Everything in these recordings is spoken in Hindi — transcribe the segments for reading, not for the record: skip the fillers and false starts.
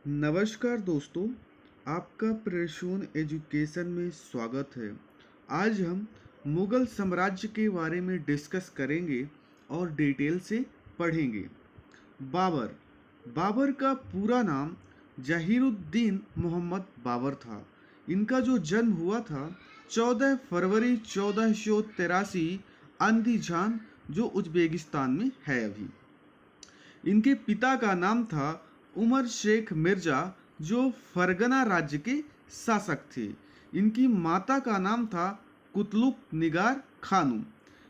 नमस्कार दोस्तों, आपका प्रसून एजुकेशन में स्वागत है। आज हम मुग़ल साम्राज्य के बारे में डिस्कस करेंगे और डिटेल से पढ़ेंगे। बाबर बाबर का पूरा नाम जहीरुद्दीन मोहम्मद बाबर था। इनका जो जन्म हुआ था 14 फरवरी 1483 अंदीजान, जो उज़्बेकिस्तान में है अभी। इनके पिता का नाम था उमर शेख मिर्ज़ा, जो फरगना राज्य के शासक थे। इनकी माता का नाम था कुतलुक निगार खानूम।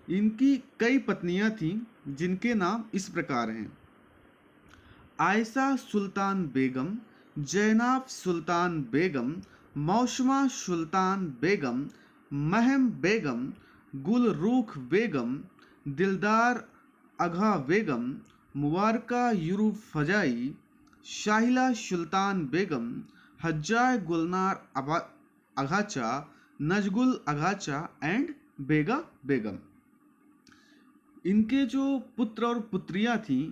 इनकी कई पत्नियां थीं, जिनके नाम इस प्रकार हैं: आयशा सुल्तान बेगम, जैनाब सुल्तान बेगम, मौसमा सुल्तान बेगम, महम बेगम, गुलरूख बेगम, दिलदार आगा बेगम, मुबारका यूरुफ फजाई, शाहिला सुल्तान बेगम, हज्जाय गुलनार अगाचा, नजगुल अगाचा एंड बेगा बेगम। इनके जो पुत्र और पुत्रियां थीं,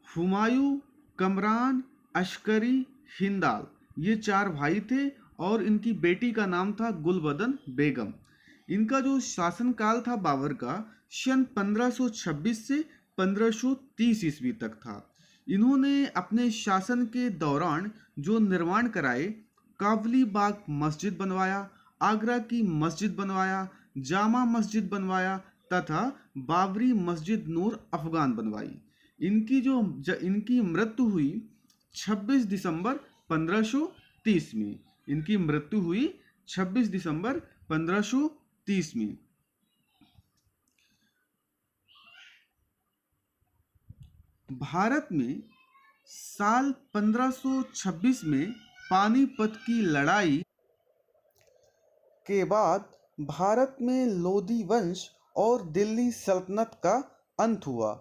हुमायूं, कमरान, अस्करी, हिंदाल, ये 4 भाई थे और इनकी बेटी का नाम था गुलबदन बेगम। इनका जो शासनकाल था बाबर का, सन 1526 से 1530 ईस्वी तक था। इन्होंने अपने शासन के दौरान जो निर्माण कराए, काबली बाग मस्जिद बनवाया, आगरा की मस्जिद बनवाया, जामा मस्जिद बनवाया तथा बाबरी मस्जिद नूर अफगान बनवाई। इनकी मृत्यु हुई 26 दिसंबर 1530 में। इनकी मृत्यु हुई 26 दिसंबर 1530 में। भारत में साल 1526 में पानीपत की लड़ाई के बाद भारत में लोधी वंश और दिल्ली सल्तनत का अंत हुआ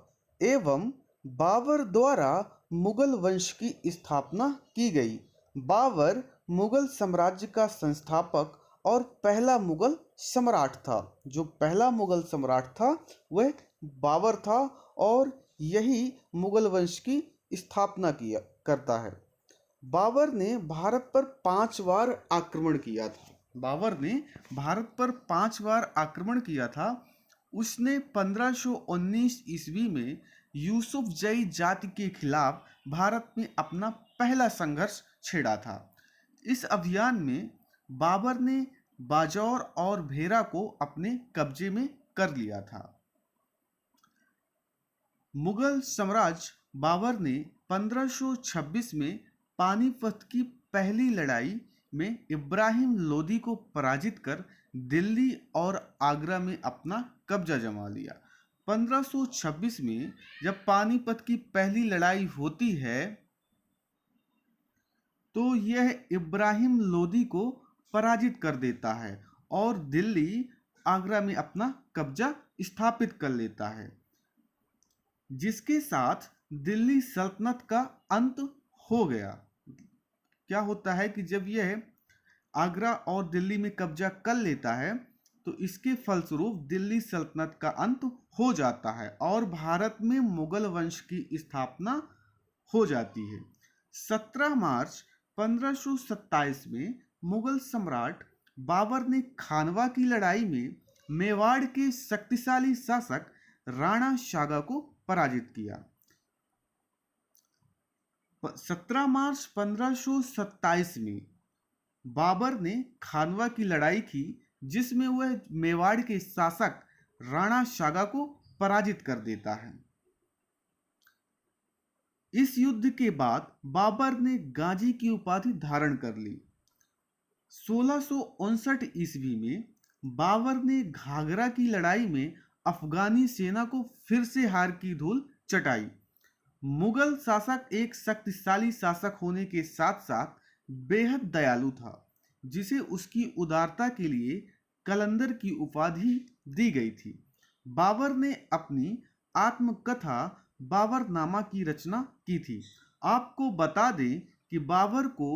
एवं बाबर द्वारा मुगल वंश की स्थापना की गई। बाबर मुगल साम्राज्य का संस्थापक और पहला मुगल सम्राट था। जो पहला मुगल सम्राट था वह बाबर था और यही मुगल वंश की स्थापना किया करता है। बाबर ने भारत पर 5 बार आक्रमण किया था। बाबर ने भारत पर 5 बार आक्रमण किया था। उसने 1519 ईस्वी में यूसुफ जई जाति के खिलाफ भारत में अपना पहला संघर्ष छेड़ा था। इस अभियान में बाबर ने बाजौर और भेरा को अपने कब्जे में कर लिया था। मुगल सम्राट बाबर ने 1526 में पानीपत की पहली लड़ाई में इब्राहिम लोदी को पराजित कर दिल्ली और आगरा में अपना कब्जा जमा लिया। 1526 में जब पानीपत की पहली लड़ाई होती है तो यह इब्राहिम लोदी को पराजित कर देता है और दिल्ली आगरा में अपना कब्जा स्थापित कर लेता है, जिसके साथ दिल्ली सल्तनत का अंत हो गया। क्या होता है कि जब यह आगरा और दिल्ली में कब्जा कर लेता है तो इसके फलस्वरूप दिल्ली सल्तनत का अंत हो जाता है और भारत में मुगल वंश की स्थापना हो जाती है। 17 मार्च 1527 में मुगल सम्राट बाबर ने खानवा की लड़ाई में मेवाड़ के शक्तिशाली शासक राणा सागा को पराजित किया। 17 मार्च 1527 में बाबर ने खानवा की लड़ाई की, जिसमें वह मेवाड़ के शासक राणा सागा को पराजित कर देता है। इस युद्ध के बाद बाबर ने गाजी की उपाधि धारण कर ली। 1659 ईस्वी में बाबर ने घाघरा की लड़ाई में अफगानी सेना को फिर से हार की धूल चटाई। मुगल शासक एक शक्तिशाली शासक होने के साथ साथ बेहद दयालु था, जिसे उसकी उदारता के लिए कलंदर की उपाधि दी गई थी। बाबर ने अपनी आत्मकथा बाबरनामा की रचना की थी। आपको बता दें कि बाबर को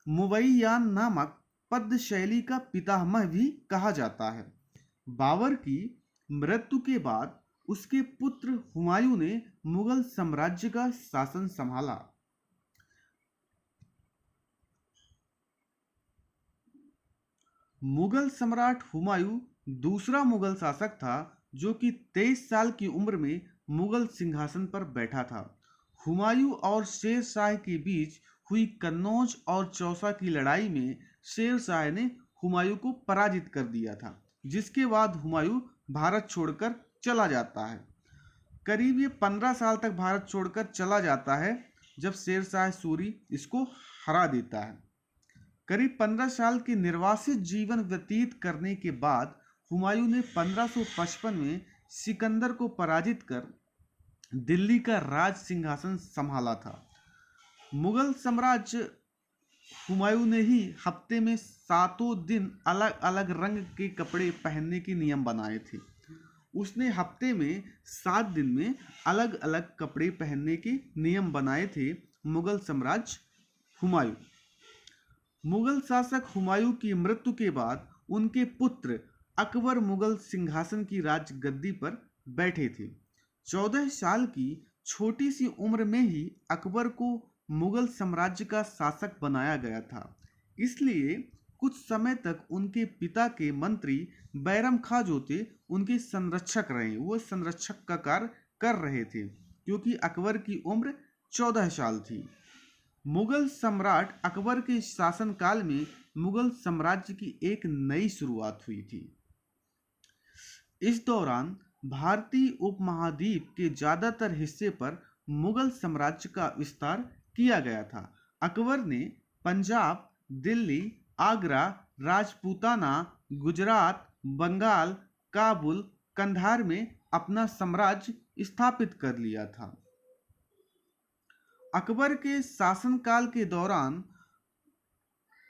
मुवैयान नामक पद्य शैली का पितामह भी कहा जाता है। बाबर की मृत्यु के बाद उसके पुत्र हुमायूं ने मुगल साम्राज्य का शासन संभाला। मुगल सम्राट हुमायूं दूसरा मुगल शासक था जो कि 23 साल की उम्र में मुगल सिंहासन पर बैठा था। हुमायूं और शेर शाह के बीच हुई कन्नौज और चौसा की लड़ाई में शेर शाह ने हुमायूं को पराजित कर दिया था, जिसके बाद हुमायूं भारत छोड़कर चला जाता है। करीब ये 15 साल तक भारत छोड़कर चला जाता है जब शेर शाह सूरी इसको हरा देता है। करीब 15 साल के निर्वासित जीवन व्यतीत करने के बाद हुमायूं ने 1555 में सिकंदर को पराजित कर दिल्ली का राज सिंहासन संभाला था। मुगल साम्राज्य हुमायूं ने ही हफ्ते में 7 दिन अलग अलग रंग के कपड़े पहनने के नियम बनाए थे। उसने हफ्ते में 7 दिन में अलग अलग कपड़े पहनने के नियम बनाए थे। मुगल साम्राज्य हुमायूं। मुगल शासक हुमायूं की मृत्यु के बाद उनके पुत्र अकबर मुगल सिंहासन की राजगद्दी पर बैठे थे। 14 साल की छोटी सी उम्र में ही अकबर को मुगल साम्राज्य का शासक बनाया गया था, इसलिए कुछ समय तक उनके पिता के मंत्री बैरम खां जो थे उनके संरक्षक रहे। वो संरक्षक का कार्य कर रहे थे क्योंकि अकबर की उम्र 14 साल थी। मुगल सम्राट अकबर के शासनकाल में मुगल साम्राज्य की एक नई शुरुआत हुई थी। इस दौरान भारतीय उपमहाद्वीप के ज्यादातर हिस्से पर मुगल साम्राज्य का विस्तार किया गया था। अकबर ने पंजाब, दिल्ली, आगरा, राजपूताना, गुजरात, बंगाल, काबुल, कंधार में अपना साम्राज्य स्थापित कर लिया था। अकबर के शासनकाल के दौरान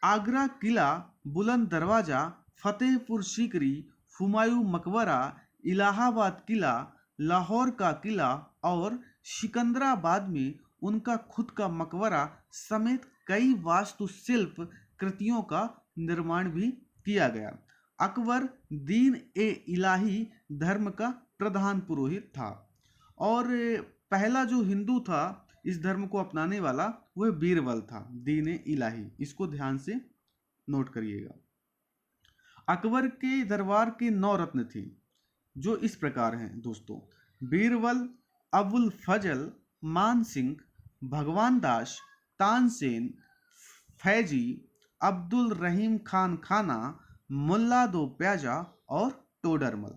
आगरा किला, बुलंद दरवाजा, फतेहपुर सीकरी, हुमायूं मकबरा, इलाहाबाद किला, लाहौर का किला और सिकंदराबाद में उनका खुद का मकबरा समेत कई वास्तुशिल्प कृतियों का निर्माण भी किया गया। अकबर दीन ए इलाही धर्म का प्रधान पुरोहित था और पहला जो हिंदू था इस धर्म को अपनाने वाला वह बीरबल था। दीन ए इलाही, इसको ध्यान से नोट करिएगा। अकबर के दरबार के 9 रत्न थे जो इस प्रकार हैं दोस्तों: बीरबल, अबुल फजल, मान सिंह, भगवान दास, तानसेन, फैजी, अब्दुल रहीम खान खाना, मुल्ला दो प्याजा और टोडरमल।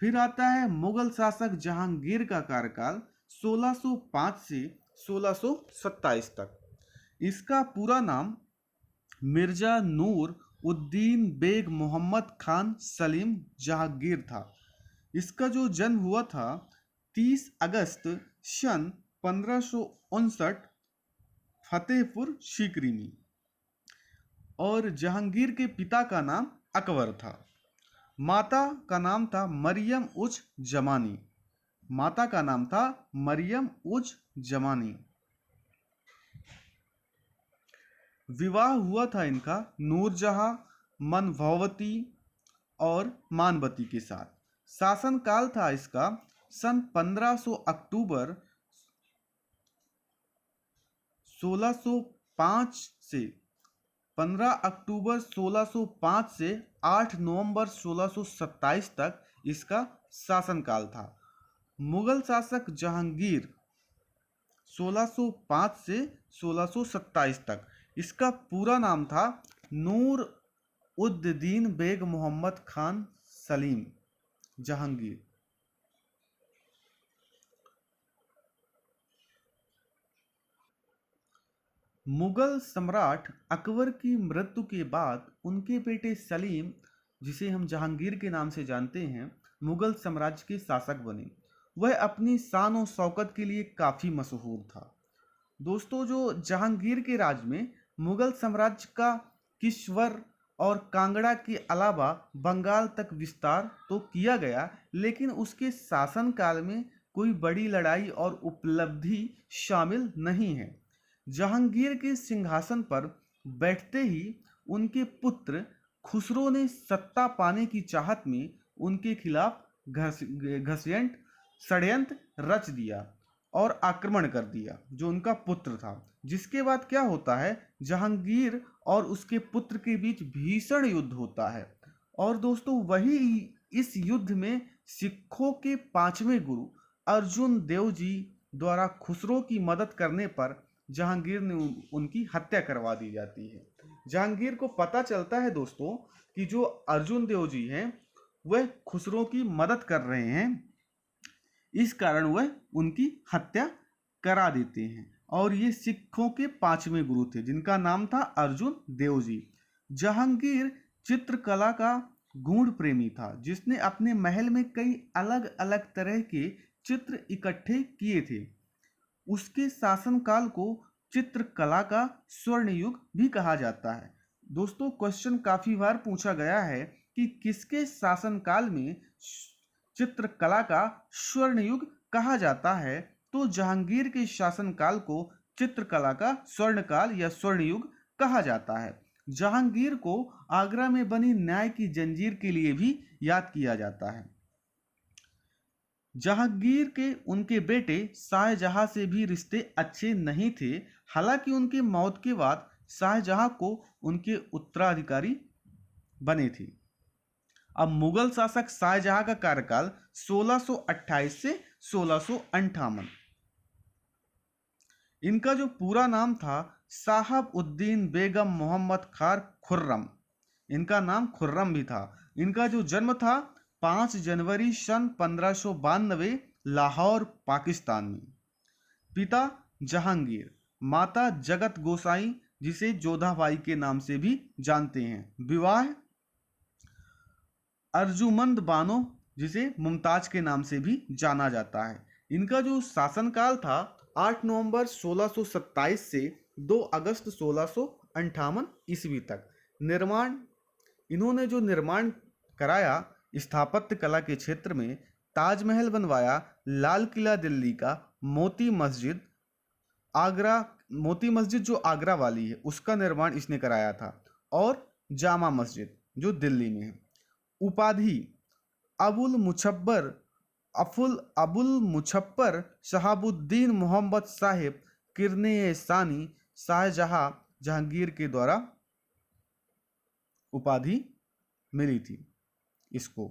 फिर आता है मुगल शासक जहांगीर का कार्यकाल 1605 से 1627 तक। इसका पूरा नाम मिर्जा नूर उद्दीन बेग मोहम्मद खान सलीम जहांगीर था। इसका जो जन्म हुआ था 30 अगस्त सन 1559 फतेहपुर सीकरी में और जहांगीर के पिता का नाम अकबर था। माता का नाम था मरियम उज जमानी। माता का नाम था मरियम उज जमानी। विवाह हुआ था इनका नूरजहां, मनभवती और मानवती के साथ। शासनकाल था इसका सन 1500 अक्टूबर 1605 से 15 अक्टूबर 1605 से 8 नवंबर 1627 तक इसका शासनकाल था। मुगल शासक जहांगीर 1605 से 1627 तक। इसका पूरा नाम था नूर उद्दीन बेग मोहम्मद खान सलीम जहांगीर। मुगल सम्राट अकबर की मृत्यु के बाद उनके बेटे सलीम, जिसे हम जहांगीर के नाम से जानते हैं, मुगल साम्राज्य के शासक बने। वह अपनी शान और शौकत के लिए काफ़ी मशहूर था। दोस्तों, जो जहांगीर के राज में मुगल साम्राज्य का किश्तवाड़ और कांगड़ा के अलावा बंगाल तक विस्तार तो किया गया, लेकिन उसके शासनकाल में कोई बड़ी लड़ाई और उपलब्धि शामिल नहीं है। जहांगीर के सिंहासन पर बैठते ही उनके पुत्र खुसरो ने सत्ता पाने की चाहत में उनके खिलाफ षड्यंत्र रच दिया और आक्रमण कर दिया जो उनका पुत्र था। जिसके बाद क्या होता है, जहांगीर और उसके पुत्र के बीच भीषण युद्ध होता है। और दोस्तों वही इस युद्ध में सिखों के 5वें गुरु अर्जुन देव जी द्वारा खुसरो की मदद करने पर जहांगीर ने उनकी हत्या करवा दी जाती है। जहांगीर को पता चलता है दोस्तों कि जो अर्जुन देव जी हैं वह खुसरो की मदद कर रहे हैं, इस कारण वह उनकी हत्या करा देते हैं। और ये सिखों के 5वें गुरु थे जिनका नाम था अर्जुन देव जी। जहांगीर चित्रकला का गूढ़ प्रेमी था जिसने अपने महल में कई अलग अलग तरह के चित्र इकट्ठे किए थे। उसके शासनकाल को चित्रकला का स्वर्ण युग भी कहा जाता है। दोस्तों क्वेश्चन काफी बार पूछा गया है कि किसके शासनकाल में चित्रकला का स्वर्ण युग कहा जाता है, तो जहांगीर के शासनकाल को चित्रकला का स्वर्णकाल या स्वर्ण युग कहा जाता है। जहांगीर को आगरा में बनी न्याय की जंजीर के लिए भी याद किया जाता है। जहांगीर के उनके बेटे शाहजहां से भी रिश्ते अच्छे नहीं थे। हालांकि उनकी मौत के बाद शाहजहां को उनके उत्तराधिकारी बने थे। अब मुगल शासक शाहजहां का कार्यकाल 1628 से 1658। इनका जो पूरा नाम था साहब उद्दीन बेगम मोहम्मद खार खुर्रम। इनका नाम खुर्रम भी था। इनका जो जन्म था 5 जनवरी सन 1592 लाहौर पाकिस्तान में। पिता जहांगीर, माता जगत गोसाई जिसे जोधाबाई के नाम से भी जानते हैं। विवाह अर्जुमंद बानो जिसे मुमताज के नाम से भी जाना जाता है। इनका जो शासनकाल था 8 नवंबर 1627 से 2 अगस्त 1658 ईस्वी तक। निर्माण इन्होंने जो निर्माण कराया स्थापत्य कला के क्षेत्र में, ताजमहल बनवाया, लाल किला दिल्ली का, मोती मस्जिद आगरा, मोती मस्जिद जो आगरा वाली है उसका निर्माण इसने कराया था, और जामा मस्जिद जो दिल्ली में है। उपाधि अबुल मुछप्पर शहाबुद्दीन मोहम्मद साहिब किरने सानी शाहजहां जहांगीर के द्वारा उपाधि मिली थी इसको।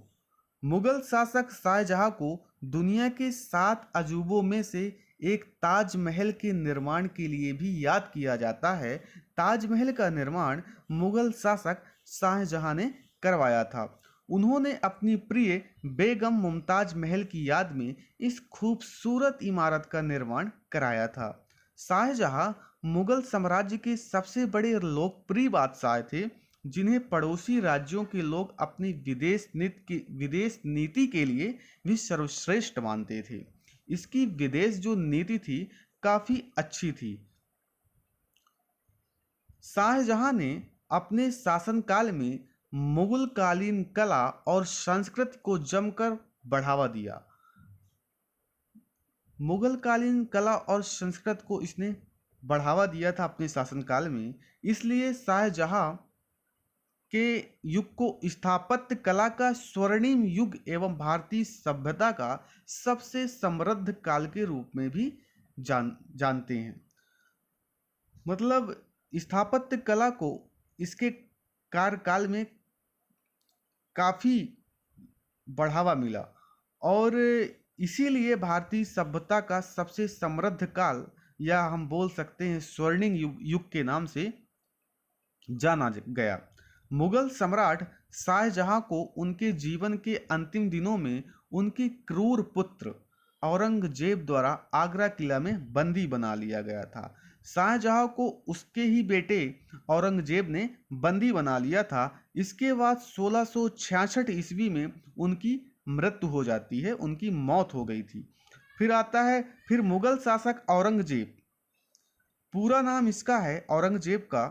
मुगल शासक शाहजहां को दुनिया के 7 अजूबों में से एक ताजमहल के निर्माण के लिए भी याद किया जाता है। ताजमहल का निर्माण मुगल शासक शाहजहां ने करवाया था। उन्होंने अपनी प्रिय बेगम मुमताज महल की याद में इस खूबसूरत इमारत का निर्माण कराया था। शाहजहां मुगल साम्राज्य के सबसे बड़े लोकप्रिय बादशाह थे जिन्हें पड़ोसी राज्यों के लोग अपनी विदेश नीति के लिए भी सर्वश्रेष्ठ मानते थे। इसकी विदेश जो नीति थी काफी अच्छी थी। शाहजहां ने अपने शासनकाल में मुगल कालीन कला और संस्कृति को जमकर बढ़ावा दिया। मुगल कालीन कला और संस्कृति को इसने बढ़ावा दिया था अपने शासनकाल में। इसलिए शाहजहां के युग को स्थापत्य कला का स्वर्णिम युग एवं भारतीय सभ्यता का सबसे समृद्ध काल के रूप में भी जानते हैं। मतलब स्थापत्य कला को इसके कार्यकाल में काफी बढ़ावा मिला और इसीलिए भारतीय सभ्यता का सबसे समृद्ध काल, या हम बोल सकते हैं स्वर्णिम युग के नाम से जाना गया। मुगल सम्राट शाहजहां को उनके जीवन के अंतिम दिनों में उनके क्रूर पुत्र औरंगजेब द्वारा आगरा किला में बंदी बना लिया गया था। शाहजहां को उसके ही बेटे औरंगजेब ने बंदी बना लिया था। इसके बाद 1666 ईस्वी में उनकी मृत्यु हो जाती है, उनकी मौत हो गई थी। फिर मुगल शासक औरंगजेब, पूरा नाम इसका है औरंगजेब का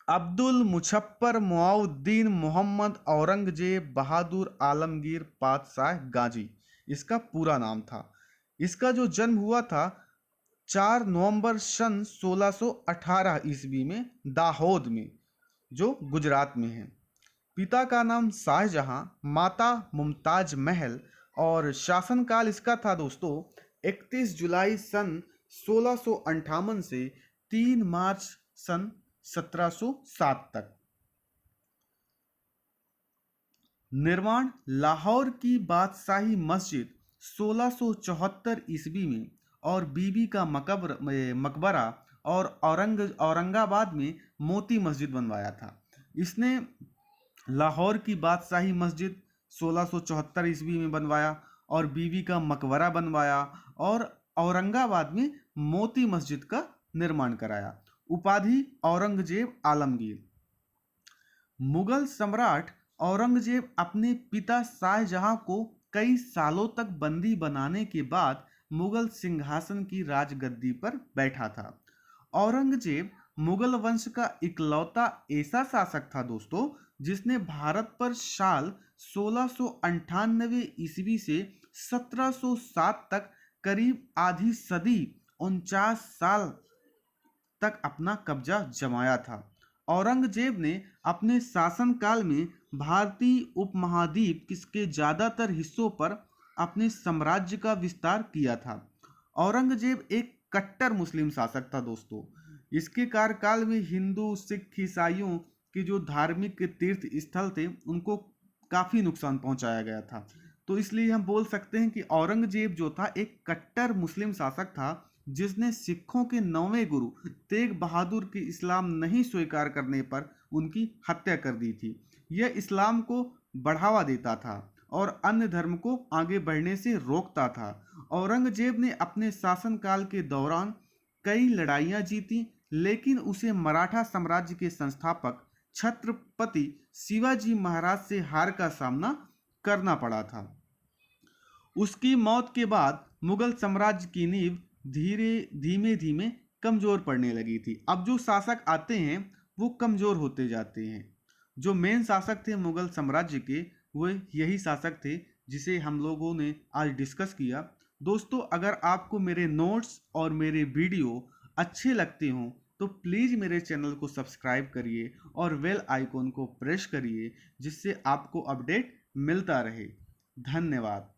अब्दुल मुछप्पर मुआउद्दीन मोहम्मद औरंगजेब बहादुर आलमगीर पातशाह गाजी, इसका पूरा नाम था। इसका जो जन्म हुआ था 4 नवंबर सन 1618 ईस्वी में दाहोद में, जो गुजरात में है। पिता का नाम शाहजहां, माता मुमताज महल, और शासनकाल इसका था दोस्तों 31 जुलाई सन 1658 से 3 मार्च सन 1707 तक। निर्माण लाहौर की बादशाही मस्जिद 1674 ईस्वी में और बीबी का मकबरा और औरंगाबाद में मोती मस्जिद बनवाया था। इसने लाहौर की बादशाही मस्जिद 1674 ईस्वी में बनवाया और बीबी का मकबरा बनवाया और औरंगाबाद में मोती मस्जिद का निर्माण कराया। उपाधि औरंगजेब आलमगीर। मुगल सम्राट औरंगजेब अपने पिता शाहजहां को कई सालों तक बंदी बनाने के बाद मुगल सिंहासन की राजगद्दी पर बैठा था। औरंगजेब मुगल वंश का इकलौता ऐसा शासक था दोस्तों, जिसने भारत पर साल 1698 ईस्वी से 1707 तक करीब आधी सदी 49 साल तक अपना कब्जा जमाया था। औरंगजेब ने अपने शासनकाल में भारतीय उपमहाद्वीप के ज्यादातर हिस्सों पर अपने साम्राज्य का विस्तार किया था। औरंगजेब एक कट्टर मुस्लिम शासक था दोस्तों। इसके कार्यकाल में हिंदू, सिख, ईसाइयों के जो धार्मिक तीर्थ स्थल थे उनको काफी नुकसान पहुंचाया गया था। तो इसलिए हम बोल सकते हैं कि औरंगजेब जो था एक कट्टर मुस्लिम शासक था, जिसने सिखों के 9वें गुरु तेग बहादुर के इस्लाम नहीं स्वीकार करने पर उनकी हत्या कर दी थी। यह इस्लाम को बढ़ावा देता था और अन्य धर्म को आगे बढ़ने से रोकता था। औरंगजेब ने अपने शासनकाल के दौरान कई लड़ाइयां जीती, लेकिन उसे मराठा साम्राज्य के संस्थापक छत्रपति शिवाजी महाराज से हार का सामना करना पड़ा था। उसकी मौत के बाद मुगल साम्राज्य की नींव धीमे धीमे कमजोर पड़ने लगी थी। अब जो शासक आते हैं वो कमजोर होते जाते हैं। जो मेन शासक थे मुगल साम्राज्य के, वो यही शासक थे जिसे हम लोगों ने आज डिस्कस किया। दोस्तों, अगर आपको मेरे नोट्स और मेरे वीडियो अच्छे लगते हों तो प्लीज़ मेरे चैनल को सब्सक्राइब करिए और बेल आइकॉन को प्रेस करिए, जिससे आपको अपडेट मिलता रहे। धन्यवाद।